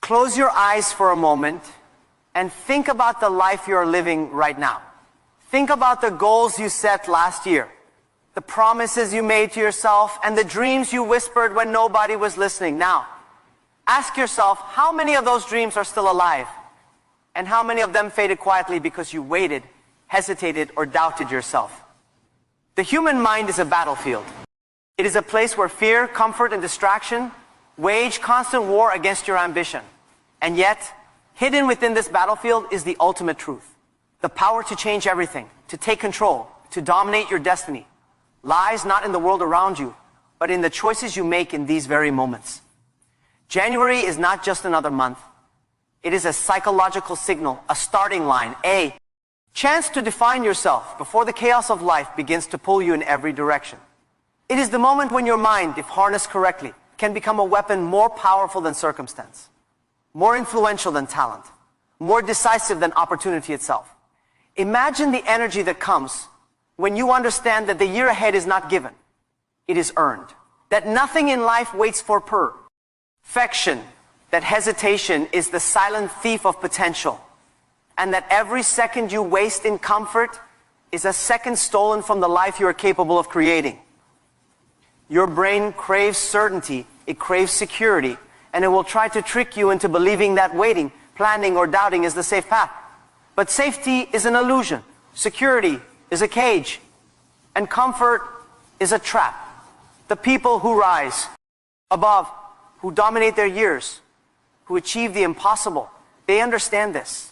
Close your eyes for a moment and think about the life you're living right now. Think about the goals you set last year, the promises you made to yourself, and the dreams you whispered when nobody was listening. Now, ask yourself, how many of those dreams are still alive? And how many of them faded quietly because you waited, hesitated, or doubted yourself? The human mind is a battlefield. It is a place where fear, comfort, and distraction wage constant war against your ambition. And yet, hidden within this battlefield is the ultimate truth. The power to change everything, to take control, to dominate your destiny, lies not in the world around you, but in the choices you make in these very moments. January is not just another month. It is a psychological signal, a starting line, a chance to define yourself before the chaos of life begins to pull you in every direction. It is the moment when your mind, if harnessed correctly, can become a weapon more powerful than circumstance, more influential than talent, more decisive than opportunity itself. Imagine the energy that comes when you understand that the year ahead is not given, it is earned. That nothing in life waits for perfection, that hesitation is the silent thief of potential, and that every second you waste in comfort is a second stolen from the life you are capable of creating. Your brain craves certainty, it craves security, and it will try to trick you into believing that waiting, planning, or doubting is the safe path. But safety is an illusion, security is a cage, and comfort is a trap. The people who rise above, who dominate their years, who achieve the impossible, they understand this.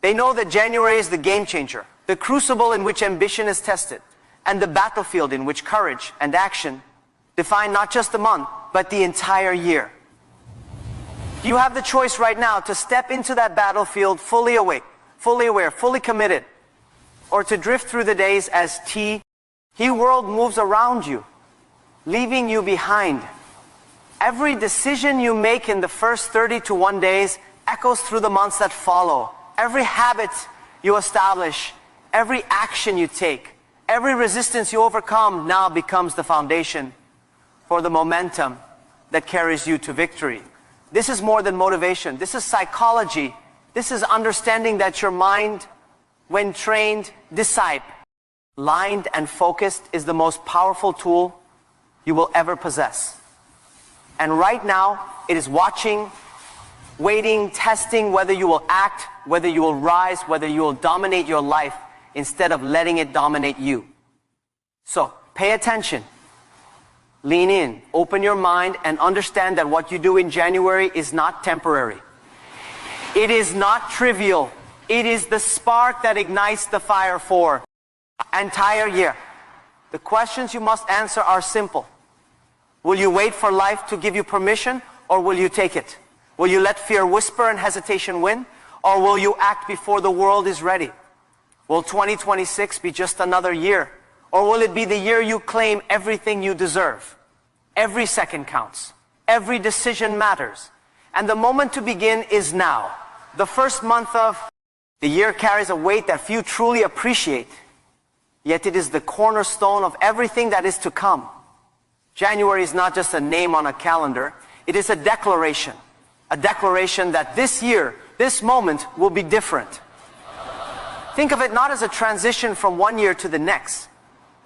They know that January is the game changer, the crucible in which ambition is tested, and the battlefield in which courage and action define not just the month, but the entire year. You have the choice right now to step into that battlefield fully awake, fully aware, fully committed, or to drift through the days as the world moves around you, leaving you behind. Every decision you make in the first 30 to 1 days echoes through the months that follow. Every habit you establish, every action you take, every resistance you overcome now becomes the foundation for the momentum that carries you to victory. This is more than motivation. This is psychology. This is understanding that your mind, when trained, disciplined, and focused, is the most powerful tool you will ever possess. And right now, it is watching, waiting, testing whether you will act, whether you will rise, whether you will dominate your life instead of letting it dominate you. So, pay attention. Lean in, open your mind, and understand that what you do in January is not temporary. It is not trivial. It is the spark that ignites the fire for an entire year. The questions you must answer are simple. Will you wait for life to give you permission, or will you take it? Will you let fear whisper and hesitation win, or will you act before the world is ready? Will 2026 be just another year, or will it be the year you claim everything you deserve? Every second counts. Every decision matters. And the moment to begin is now. The first month of the year carries a weight that few truly appreciate, yet it is the cornerstone of everything that is to come. January is not just a name on a calendar. It is a declaration that this year, this moment will be different. Think of it not as a transition from one year to the next,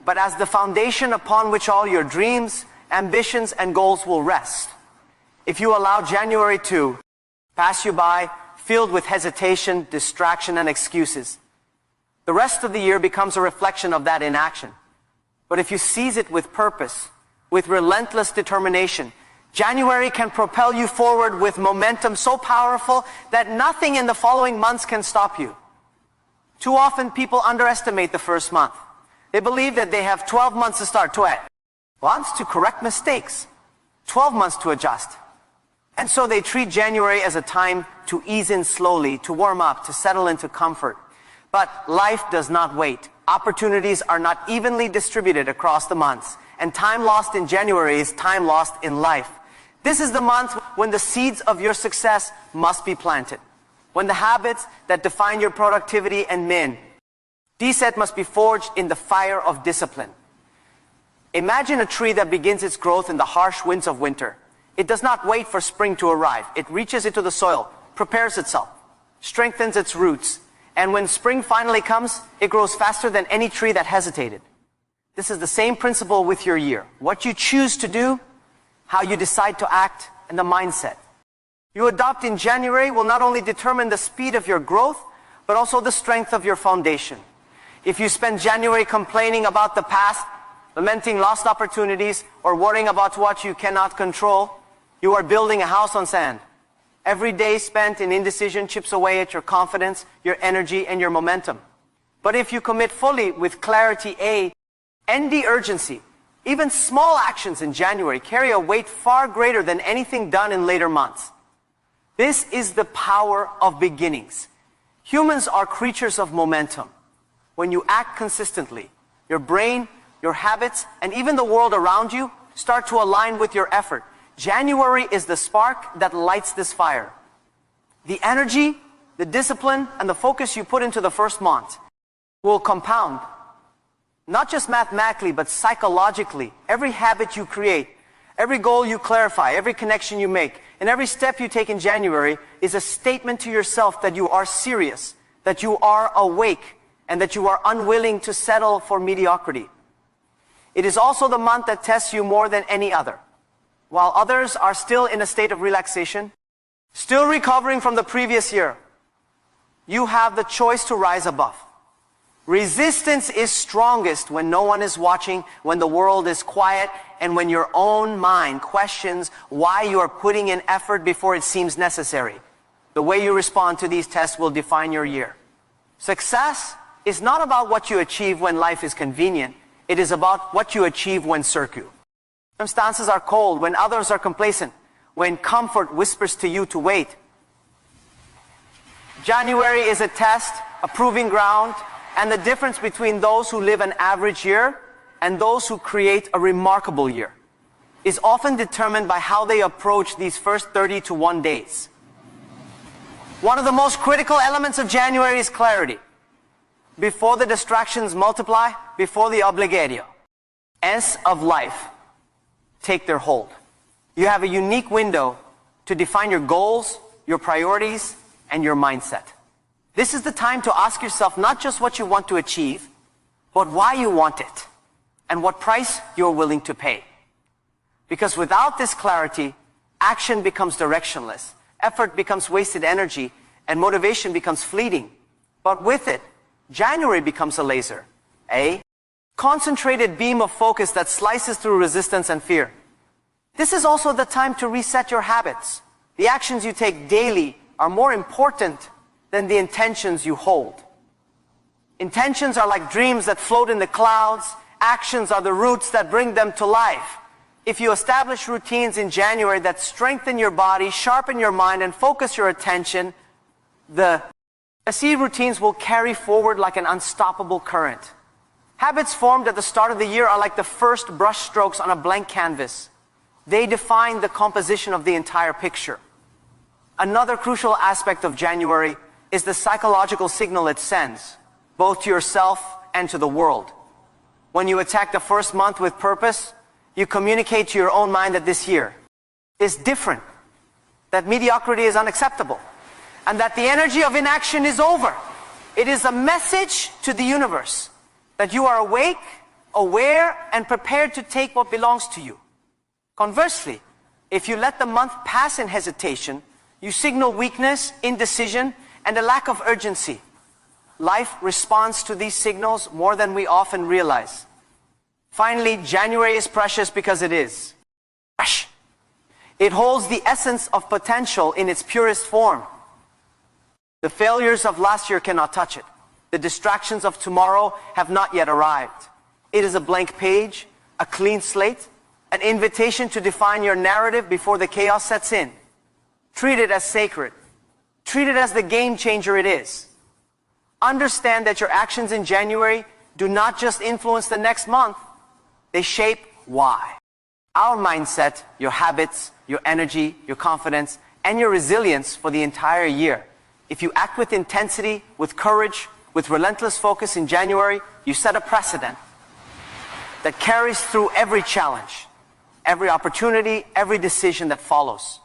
but as the foundation upon which all your dreams, ambitions, and goals will rest. If you allow January to pass you by, filled with hesitation, distraction, and excuses, the rest of the year becomes a reflection of that inaction. But if you seize it with purpose, with relentless determination, January can propel you forward with momentum so powerful that nothing in the following months can stop you. Too often people underestimate the first month. They believe that they have 12 months to start, 12 months to correct mistakes, 12 months to adjust. And so they treat January as a time to ease in slowly, to warm up, to settle into comfort. But life does not wait. Opportunities are not evenly distributed across the months. And time lost in January is time lost in life. This is the month when the seeds of your success must be planted. When the habits that define your productivity and mindset must be forged in the fire of discipline. Imagine a tree that begins its growth in the harsh winds of winter. It does not wait for spring to arrive. It reaches into the soil, prepares itself, strengthens its roots, and when spring finally comes, it grows faster than any tree that hesitated. This is the same principle with your year. What you choose to do, how you decide to act, and the mindset you adopt in January will not only determine the speed of your growth, but also the strength of your foundation. If you spend January complaining about the past, lamenting lost opportunities, or worrying about what you cannot control, you are building a house on sand. Every day spent in indecision chips away at your confidence, your energy, and your momentum. But if you commit fully with clarity A, end the urgency. Even small actions in January carry a weight far greater than anything done in later months. This is the power of beginnings. Humans are creatures of momentum. When you act consistently, your brain, your habits, and even the world around you start to align with your effort. January is the spark that lights this fire. The energy, the discipline, and the focus you put into the first month will compound. Not just mathematically, but psychologically. Every habit you create, every goal you clarify, every connection you make, and every step you take in January is a statement to yourself that you are serious, that you are awake, and that you are unwilling to settle for mediocrity. It is also the month that tests you more than any other. While others are still in a state of relaxation, still recovering from the previous year, you have the choice to rise above. Resistance is strongest when no one is watching, when the world is quiet, and when your own mind questions why you are putting in effort before it seems necessary. The way you respond to these tests will define your year. Success is not about what you achieve when life is convenient. It is about what you achieve when circuit. Circumstances are cold, when others are complacent, when comfort whispers to you to wait. January is a test, a proving ground, and the difference between those who live an average year and those who create a remarkable year is often determined by how they approach these first 30 to 1 days. One of the most critical elements of January is clarity. Before the distractions multiply, before the obligatio, ends of life take their hold. You have a unique window to define your goals, your priorities, and your mindset. This is the time to ask yourself not just what you want to achieve, but why you want it, and what price you're willing to pay. Because without this clarity, action becomes directionless, effort becomes wasted energy, and motivation becomes fleeting. But with it, January becomes a laser, a concentrated beam of focus that slices through resistance and fear. This is also the time to reset your habits. The actions you take daily are more important than the intentions you hold. Intentions are like dreams that float in the clouds. Actions are the roots that bring them to life. If you establish routines in January that strengthen your body, sharpen your mind, and focus your attention, the routines will carry forward like an unstoppable current. Habits formed at the start of the year are like the first brush strokes on a blank canvas. They define the composition of the entire picture. Another crucial aspect of January is the psychological signal it sends, both to yourself and to the world. When you attack the first month with purpose, you communicate to your own mind that this year is different, that mediocrity is unacceptable, and that the energy of inaction is over. It is a message to the universe that you are awake, aware, and prepared to take what belongs to you. Conversely, if you let the month pass in hesitation, you signal weakness, indecision, and a lack of urgency. Life responds to these signals more than we often realize. Finally, January is precious because it is fresh. It holds the essence of potential in its purest form. The failures of last year cannot touch it. The distractions of tomorrow have not yet arrived. It is a blank page, a clean slate, an invitation to define your narrative before the chaos sets in. Treat it as sacred. Treat it as the game changer it is. Understand that your actions in January do not just influence the next month, they shape why. Our mindset, your habits, your energy, your confidence, and your resilience for the entire year. If you act with intensity, with courage, with relentless focus in January, you set a precedent that carries through every challenge. every opportunity, every decision that follows.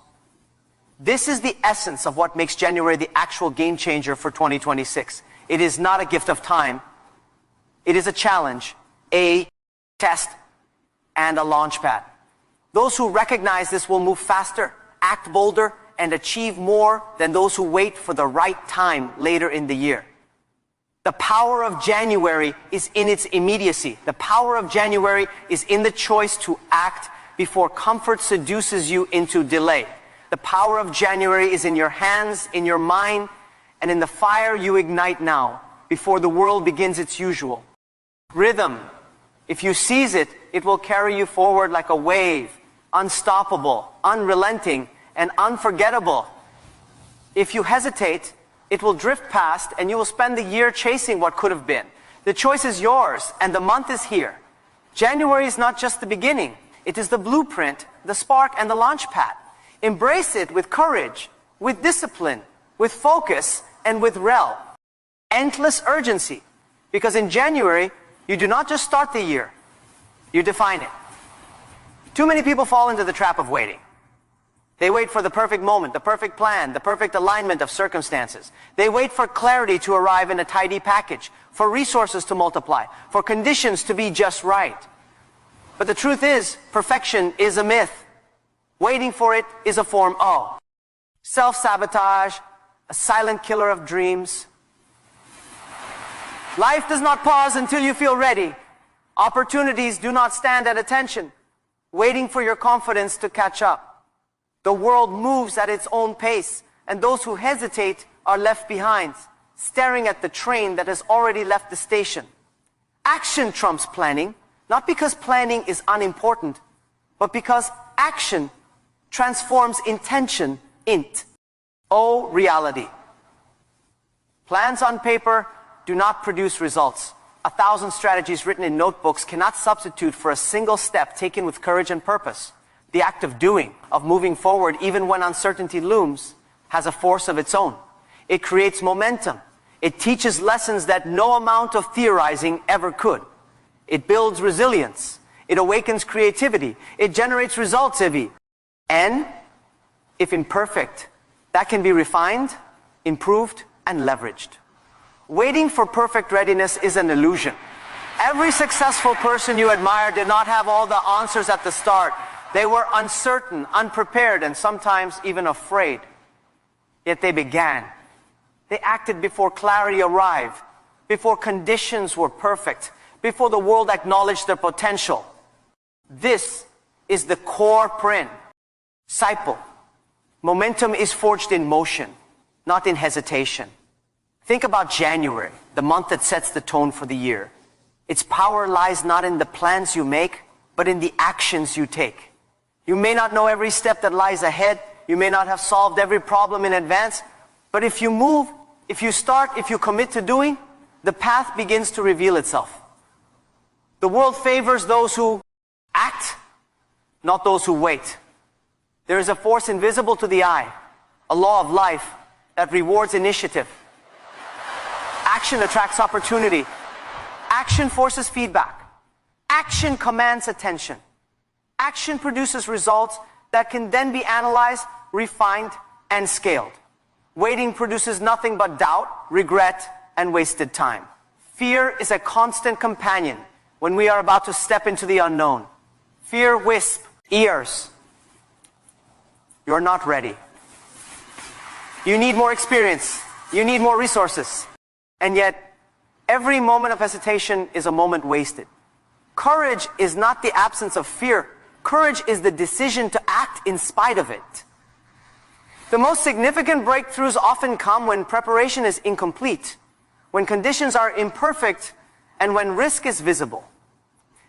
This is the essence of what makes January the actual game changer for 2026. It is not a gift of time. It is a challenge, a test, and a launch pad. Those who recognize this will move faster, act bolder, and achieve more than those who wait for the right time later in the year. The power of January is in its immediacy. The power of January is in the choice to act before comfort seduces you into delay. The power of January is in your hands, in your mind, and in the fire you ignite now before the world begins its usual. Rhythm. If you seize it, it will carry you forward like a wave, unstoppable, unrelenting, and unforgettable. If you hesitate, it will drift past and you will spend the year chasing what could have been. The choice is yours and the month is here. January is not just the beginning. It is the blueprint, the spark, and the launch pad. Embrace it with courage, with discipline, with focus, and with endless urgency. Because in January, you do not just start the year, you define it. Too many people fall into the trap of waiting. They wait for the perfect moment, the perfect plan, the perfect alignment of circumstances. They wait for clarity to arrive in a tidy package, for resources to multiply, for conditions to be just right. But the truth is, perfection is a myth. Waiting for it is a form of self-sabotage, a silent killer of dreams. Life does not pause until you feel ready. Opportunities do not stand at attention, waiting for your confidence to catch up. The world moves at its own pace, and those who hesitate are left behind, staring at the train that has already left the station. Action trumps planning, not because planning is unimportant, but because action transforms intention into reality. Plans on paper do not produce results. 1,000 strategies written in notebooks cannot substitute for a single step taken with courage and purpose. The act of doing, of moving forward even when uncertainty looms, has a force of its own. It creates momentum. It teaches lessons that no amount of theorizing ever could. It builds resilience. It awakens creativity. It generates results, and, if imperfect, that can be refined, improved, and leveraged. Waiting for perfect readiness is an illusion. Every successful person you admire did not have all the answers at the start. They were uncertain, unprepared, and sometimes even afraid. Yet they began. They acted before clarity arrived, before conditions were perfect, before the world acknowledged their potential. This is the core principle. Momentum is forged in motion, not in hesitation. Think about January, the month that sets the tone for the year. Its power lies not in the plans you make, but in the actions you take. You may not know every step that lies ahead. You may not have solved every problem in advance. But if you move, if you start, if you commit to doing, the path begins to reveal itself. The world favors those who act, not those who wait. There is a force invisible to the eye, a law of life that rewards initiative. Action attracts opportunity. Action forces feedback. Action commands attention. Action produces results that can then be analyzed, refined, and scaled. Waiting produces nothing but doubt, regret, and wasted time. Fear is a constant companion when we are about to step into the unknown. Fear whisps ears. You're not ready. You need more experience. You need more resources. And yet, every moment of hesitation is a moment wasted. Courage is not the absence of fear. Courage is the decision to act in spite of it. The most significant breakthroughs often come when preparation is incomplete, when conditions are imperfect, and when risk is visible.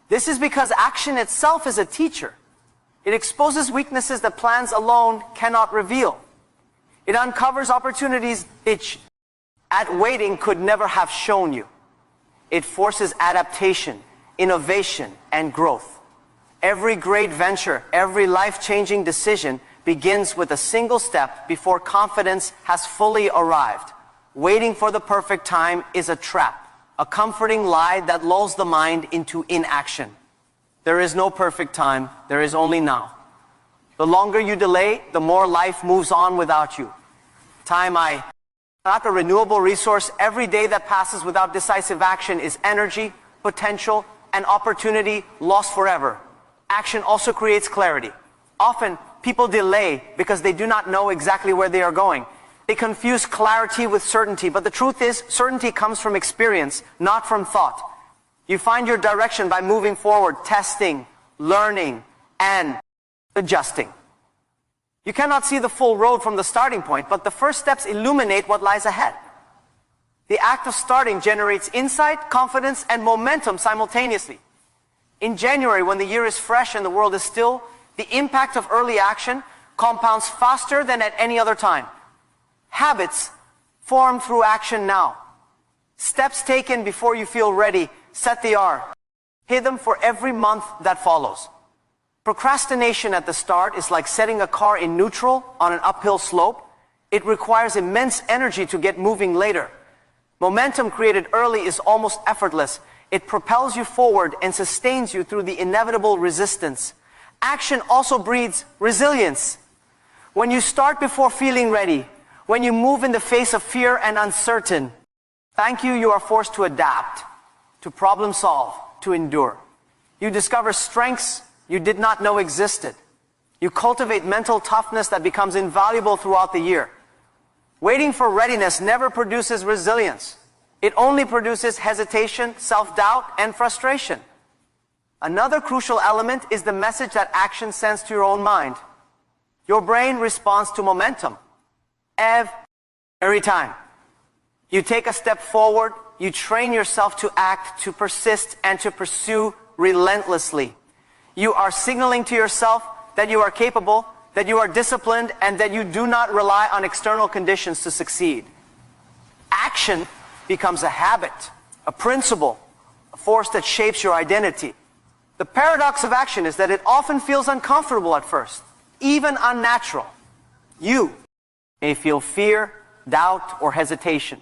This is because action itself is a teacher. It exposes weaknesses that plans alone cannot reveal. It uncovers opportunities which at waiting could never have shown you. It forces adaptation, innovation, and growth. Every great venture, every life-changing decision begins with a single step before confidence has fully arrived. Waiting for the perfect time is a trap, a comforting lie that lulls the mind into inaction. There is no perfect time. There is only now. The longer you delay, the more life moves on without you. Time not a renewable resource. Every day that passes without decisive action is energy, potential, and opportunity lost forever. Action also creates clarity. Often, people delay because they do not know exactly where they are going. They confuse clarity with certainty, but the truth is, certainty comes from experience, not from thought. You find your direction by moving forward, testing, learning, and adjusting. You cannot see the full road from the starting point, but the first steps illuminate what lies ahead. The act of starting generates insight, confidence, and momentum simultaneously. In January, when the year is fresh and the world is still, the impact of early action compounds faster than at any other time. Habits form through action now. Steps taken before you feel ready set the R. Hit them for every month that follows. Procrastination at the start is like setting a car in neutral on an uphill slope. It requires immense energy to get moving later. Momentum created early is almost effortless. It propels you forward and sustains you through the inevitable resistance. Action also breeds resilience. When you start before feeling ready, when you move in the face of fear and uncertain, you are forced to adapt, to problem solve, to endure. You discover strengths you did not know existed. You cultivate mental toughness that becomes invaluable throughout the year. Waiting for readiness never produces resilience. It only produces hesitation, self-doubt, and frustration. Another crucial element is the message that action sends to your own mind. Your brain responds to momentum. Every time. You take a step forward, you train yourself to act, to persist, and to pursue relentlessly. You are signaling to yourself that you are capable, that you are disciplined, and that you do not rely on external conditions to succeed. Action becomes a habit, a principle, a force that shapes your identity. The paradox of action is that it often feels uncomfortable at first, even unnatural. You may feel fear, doubt, or hesitation.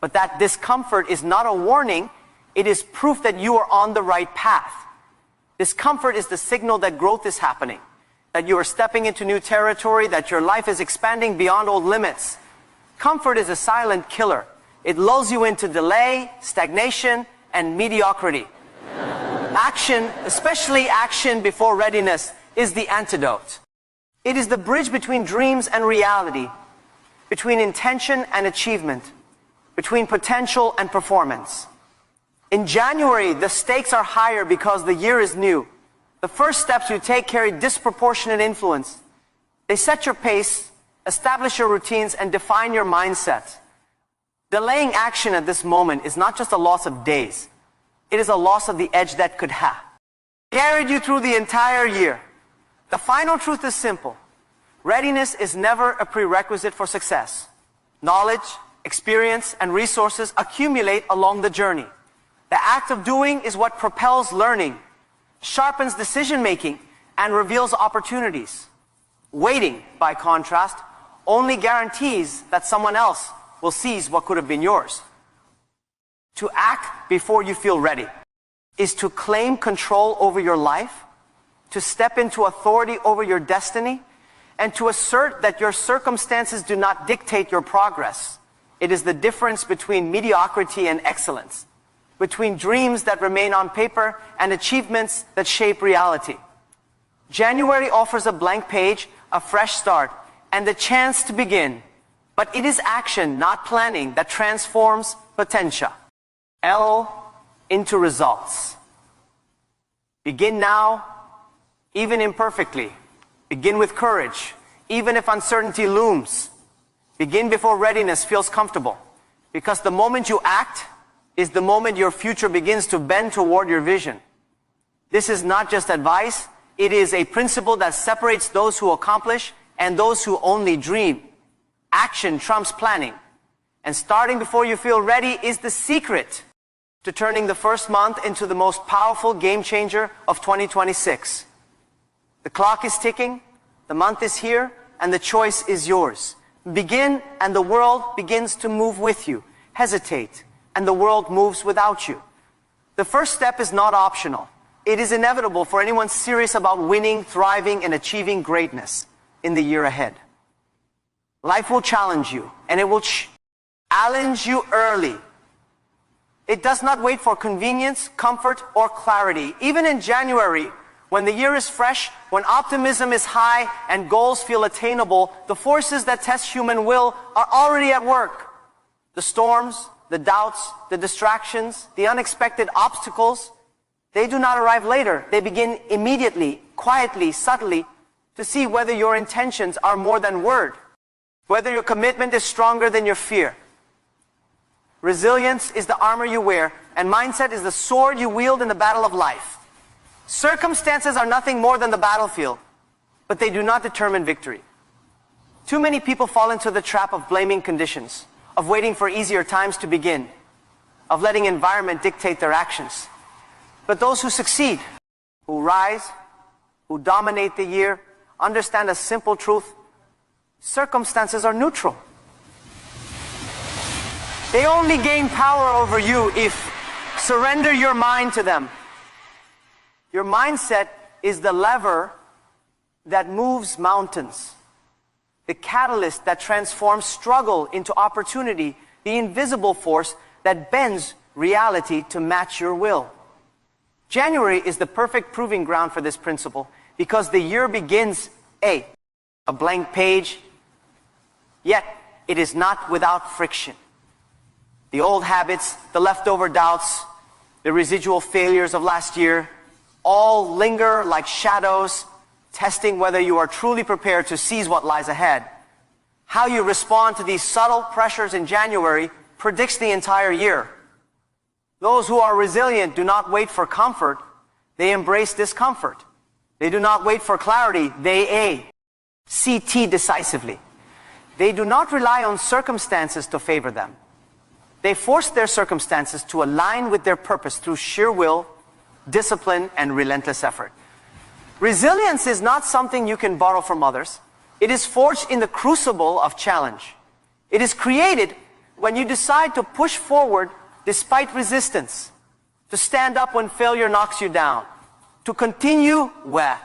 But that discomfort is not a warning, it is proof that you are on the right path. Discomfort is the signal that growth is happening, that you are stepping into new territory, that your life is expanding beyond old limits. Comfort is a silent killer. It lulls you into delay, stagnation, and mediocrity. Action, especially action before readiness, is the antidote. It is the bridge between dreams and reality, between intention and achievement, between potential and performance. In January, the stakes are higher because the year is new. The first steps you take carry disproportionate influence. They set your pace, establish your routines, and define your mindset. Delaying action at this moment is not just a loss of days. It is a loss of the edge that could have carried you through the entire year. The final truth is simple. Readiness is never a prerequisite for success. Knowledge, experience, and resources accumulate along the journey. The act of doing is what propels learning, sharpens decision-making, and reveals opportunities. Waiting, by contrast, only guarantees that someone else will seize what could have been yours. To act before you feel ready is to claim control over your life, to step into authority over your destiny, and to assert that your circumstances do not dictate your progress. It is the difference between mediocrity and excellence, between dreams that remain on paper and achievements that shape reality. January offers a blank page, a fresh start, and the chance to begin. But it is action, not planning, that transforms potential into results. Begin now, even imperfectly. Begin with courage, even if uncertainty looms. Begin before readiness feels comfortable, because the moment you act is the moment your future begins to bend toward your vision. This is not just advice, it is a principle that separates those who accomplish and those who only dream. Action trumps planning, and starting before you feel ready is the secret to turning the first month into the most powerful game changer of 2026. The clock is ticking, the month is here, and the choice is yours. Begin, and the world begins to move with you. Hesitate, and the world moves without you. The first step is not optional. it is inevitable for anyone serious about winning, thriving, and achieving greatness in the year ahead. Life will challenge you, and it will challenge you early. It does not wait for convenience, comfort, or clarity. Even in January, when the year is fresh, when optimism is high and goals feel attainable, the forces that test human will are already at work. The storms, the doubts, the distractions, the unexpected obstacles, they do not arrive later. They begin immediately, quietly, subtly, to see whether your intentions are more than word, whether your commitment is stronger than your fear. Resilience is the armor you wear, and mindset is the sword you wield in the battle of life. Circumstances are nothing more than the battlefield, but they do not determine victory. Too many people fall into the trap of blaming conditions, of waiting for easier times to begin, of letting environment dictate their actions. But those who succeed, who rise, who dominate the year, understand a simple truth: circumstances are neutral. They only gain power over you if surrender your mind to them. Your mindset is the lever that moves mountains, the catalyst that transforms struggle into opportunity, the invisible force that bends reality to match your will. January is the perfect proving ground for this principle because the year begins a blank page, yet it is not without friction. The old habits, the leftover doubts, the residual failures of last year, all linger like shadows, testing whether you are truly prepared to seize what lies ahead. How you respond to these subtle pressures in January predicts the entire year. Those who are resilient do not wait for comfort, they embrace discomfort. They do not wait for clarity, they CT decisively. They do not rely on circumstances to favor them. They force their circumstances to align with their purpose through sheer will, discipline, and relentless effort. Resilience is not something you can borrow from others. It is forged in the crucible of challenge. It is created when you decide to push forward despite resistance, to stand up when failure knocks you down, to continue where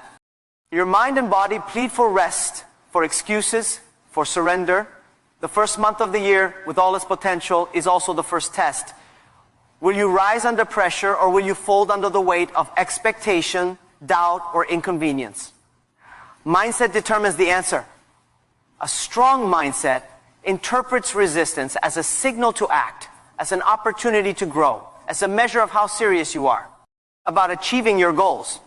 your mind and body plead for rest, for excuses, for surrender. The first month of the year, with all its potential, is also the first test. Will you rise under pressure, or will you fold under the weight of expectation, doubt, or inconvenience? Mindset determines the answer. A strong mindset interprets resistance as a signal to act, as an opportunity to grow, as a measure of how serious you are about achieving your goals.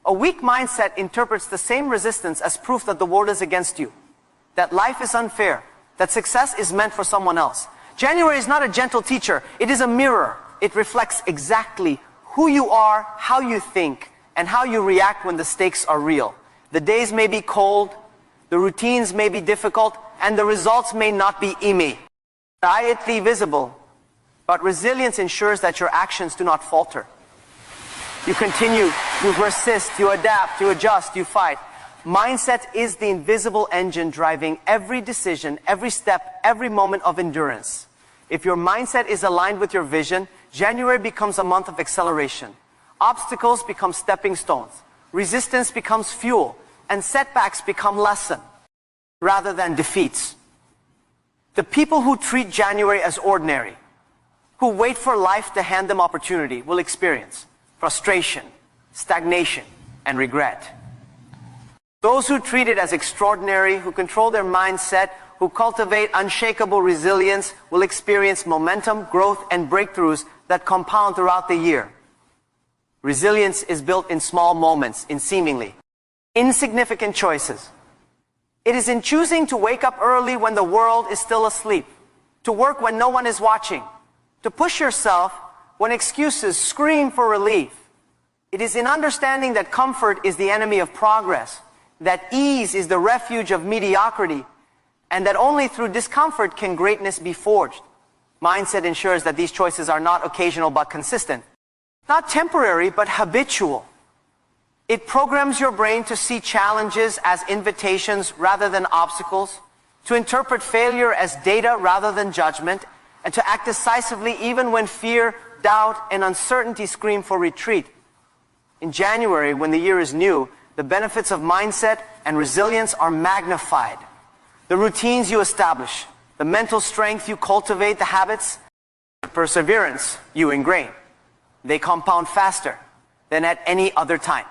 A weak mindset interprets the same resistance as proof that the world is against you, that life is unfair, that success is meant for someone else. January is not a gentle teacher. It is a mirror. It reflects exactly who you are, how you think, and how you react when the stakes are real. The days may be cold, the routines may be difficult, and the results may not be immediately visible. But resilience ensures that your actions do not falter. You continue, you persist, you adapt, you adjust, you fight. Mindset is the invisible engine driving every decision, every step, every moment of endurance. If your mindset is aligned with your vision, January becomes a month of acceleration. Obstacles become stepping stones. Resistance becomes fuel. And setbacks become lesson rather than defeats. The people who treat January as ordinary, who wait for life to hand them opportunity, will experience frustration, stagnation, and regret. Those who treat it as extraordinary, who control their mindset, who cultivate unshakable resilience, will experience momentum, growth, and breakthroughs that compound throughout the year. Resilience is built in small moments, in seemingly insignificant choices. It is in choosing to wake up early when the world is still asleep, to work when no one is watching, to push yourself when excuses scream for relief. It is in understanding that comfort is the enemy of progress, that ease is the refuge of mediocrity, and that only through discomfort can greatness be forged. Mindset ensures that these choices are not occasional but consistent, not temporary but habitual. It programs your brain to see challenges as invitations rather than obstacles, to interpret failure as data rather than judgment, and to act decisively even when fear, doubt, and uncertainty scream for retreat. In January, when the year is new, the benefits of mindset and resilience are magnified. The routines you establish, the mental strength you cultivate, the habits, the perseverance you ingrain, they compound faster than at any other time.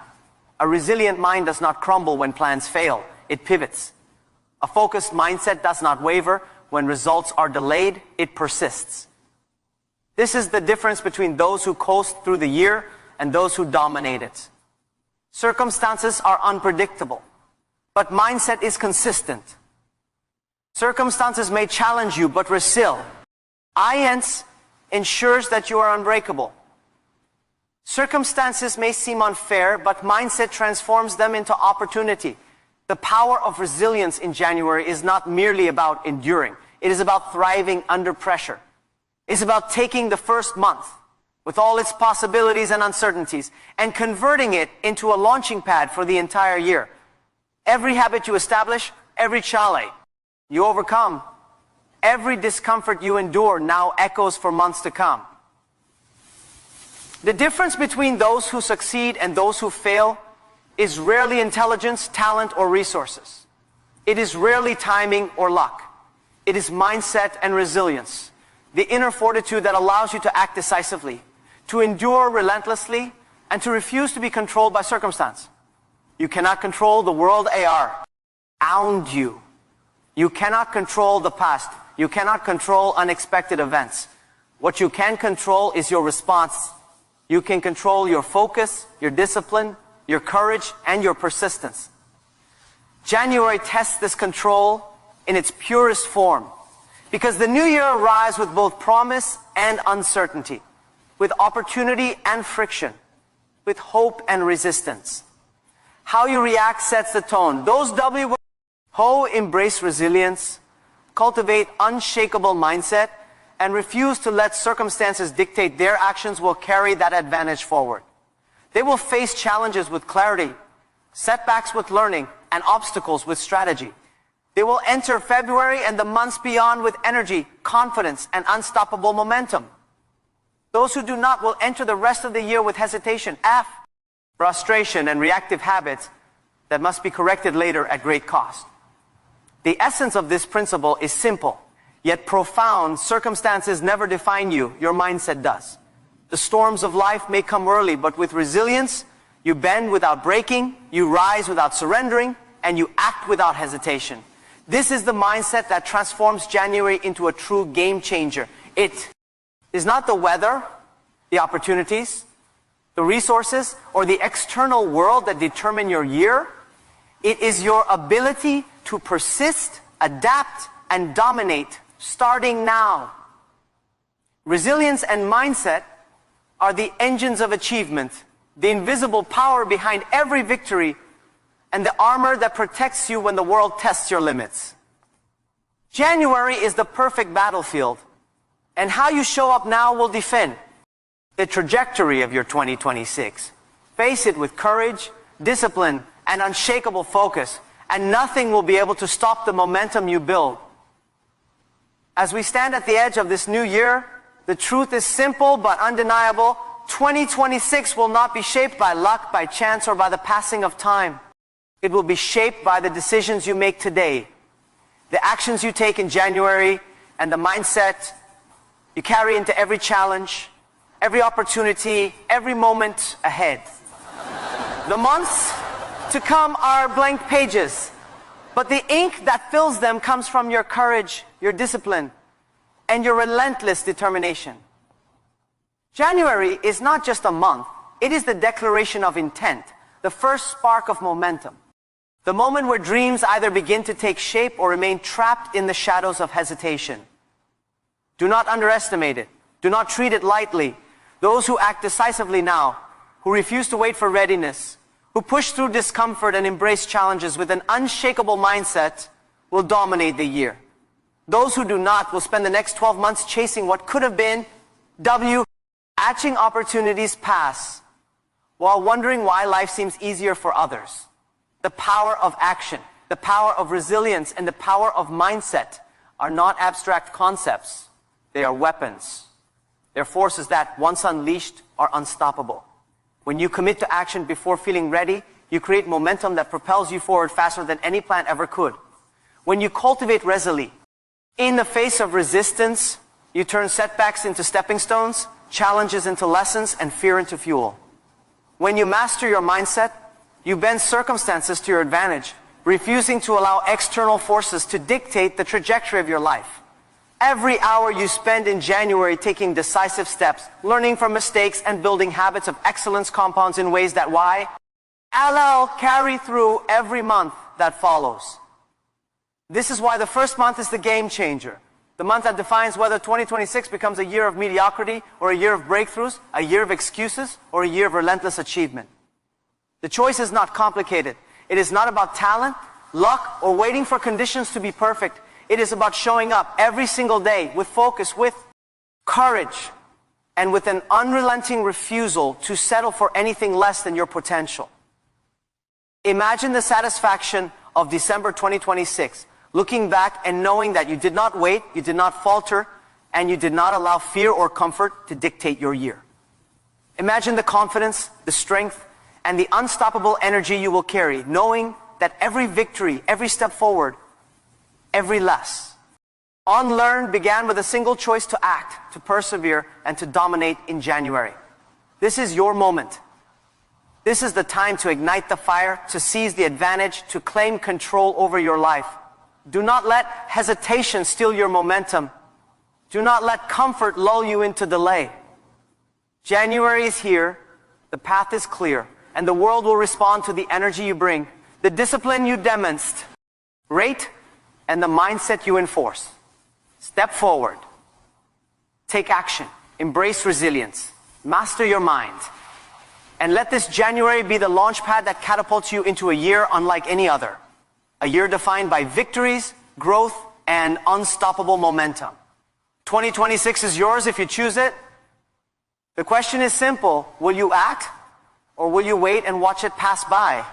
A resilient mind does not crumble when plans fail. It pivots. A focused mindset does not waver. When results are delayed, it persists. This is the difference between those who coast through the year and those who dominate it. Circumstances are unpredictable, but mindset is consistent. Circumstances may challenge you, but resilience ensures that you are unbreakable. Circumstances may seem unfair, but mindset transforms them into opportunity. The power of resilience in January is not merely about enduring. It is about thriving under pressure. It's about taking the first month with all its possibilities and uncertainties and converting it into a launching pad for the entire year. Every habit you establish, every challenge you overcome, every discomfort you endure now echoes for months to come. The difference between those who succeed and those who fail is rarely intelligence, talent, or resources. It is rarely timing or luck. It is mindset and resilience, the inner fortitude that allows you to act decisively, to endure relentlessly, and to refuse to be controlled by circumstance. You cannot control the world around you. You cannot control the past. You cannot control unexpected events. What you can control is your response. You can control your focus, your discipline, your courage, and your persistence. January tests this control in its purest form, because the new year arrives with both promise and uncertainty, with opportunity and friction, with hope and resistance. How you react sets the tone. Those who embrace resilience, cultivate unshakable mindset, and refuse to let circumstances dictate their actions will carry that advantage forward. They will face challenges with clarity, setbacks with learning, and obstacles with strategy. They will enter February and the months beyond with energy, confidence, and unstoppable momentum. Those who do not will enter the rest of the year with hesitation, frustration, and reactive habits that must be corrected later at great cost. The essence of this principle is simple, yet profound. Circumstances never define you. Your mindset does. The storms of life may come early, but with resilience, you bend without breaking, you rise without surrendering, and you act without hesitation. This is the mindset that transforms January into a true game changer. It is not the weather, the opportunities, the resources, or the external world that determine your year. It is your ability to persist, adapt, and dominate starting now. Resilience and mindset are the engines of achievement, the invisible power behind every victory, and the armor that protects you when the world tests your limits. January is the perfect battlefield, and how you show up now will define the trajectory of your 2026. Face it with courage, discipline, and unshakable focus, and nothing will be able to stop the momentum you build. As we stand at the edge of this new year, the truth is simple but undeniable. 2026 will not be shaped by luck, by chance, or by the passing of time. It will be shaped by the decisions you make today, the actions you take in January, and the mindset you carry into every challenge, every opportunity, every moment ahead. The months to come are blank pages, but the ink that fills them comes from your courage, your discipline, and your relentless determination. January is not just a month, it is the declaration of intent, the first spark of momentum. The moment where dreams either begin to take shape or remain trapped in the shadows of hesitation. Do not underestimate it. Do not treat it lightly. Those who act decisively now, who refuse to wait for readiness, who push through discomfort and embrace challenges with an unshakable mindset, will dominate the year. Those who do not will spend the next 12 months chasing what could have been, watching opportunities pass, while wondering why life seems easier for others. The power of action, the power of resilience, and the power of mindset are not abstract concepts. They are weapons. They're forces that, once unleashed, are unstoppable. When you commit to action before feeling ready, you create momentum that propels you forward faster than any plan ever could. When you cultivate resilience, in the face of resistance, you turn setbacks into stepping stones, challenges into lessons, and fear into fuel. When you master your mindset, you bend circumstances to your advantage, refusing to allow external forces to dictate the trajectory of your life. Every hour you spend in January taking decisive steps, learning from mistakes, and building habits of excellence compounds in ways that carry through every month that follows. This is why the first month is the game changer. The month that defines whether 2026 becomes a year of mediocrity or a year of breakthroughs, a year of excuses, or a year of relentless achievement. The choice is not complicated. It is not about talent, luck, or waiting for conditions to be perfect. It is about showing up every single day with focus, with courage, and with an unrelenting refusal to settle for anything less than your potential. Imagine the satisfaction of December 2026, looking back and knowing that you did not wait, you did not falter, and you did not allow fear or comfort to dictate your year. Imagine the confidence, the strength, and the unstoppable energy you will carry, knowing that every victory, every step forward, every less unlearned began with a single choice to act, to persevere, and to dominate in January. This is your moment. This is the time to ignite the fire, to seize the advantage, to claim control over your life. Do not let hesitation steal your momentum. Do not let comfort lull you into delay. January is here, the path is clear, and the world will respond to the energy you bring, the discipline you demonstrate, and the mindset you enforce. Step forward. Take action. Embrace resilience. Master your mind. And let this January be the launch pad that catapults you into a year unlike any other. A year defined by victories, growth, and unstoppable momentum. 2026 is yours if you choose it. The question is simple. Will you act, or will you wait and watch it pass by?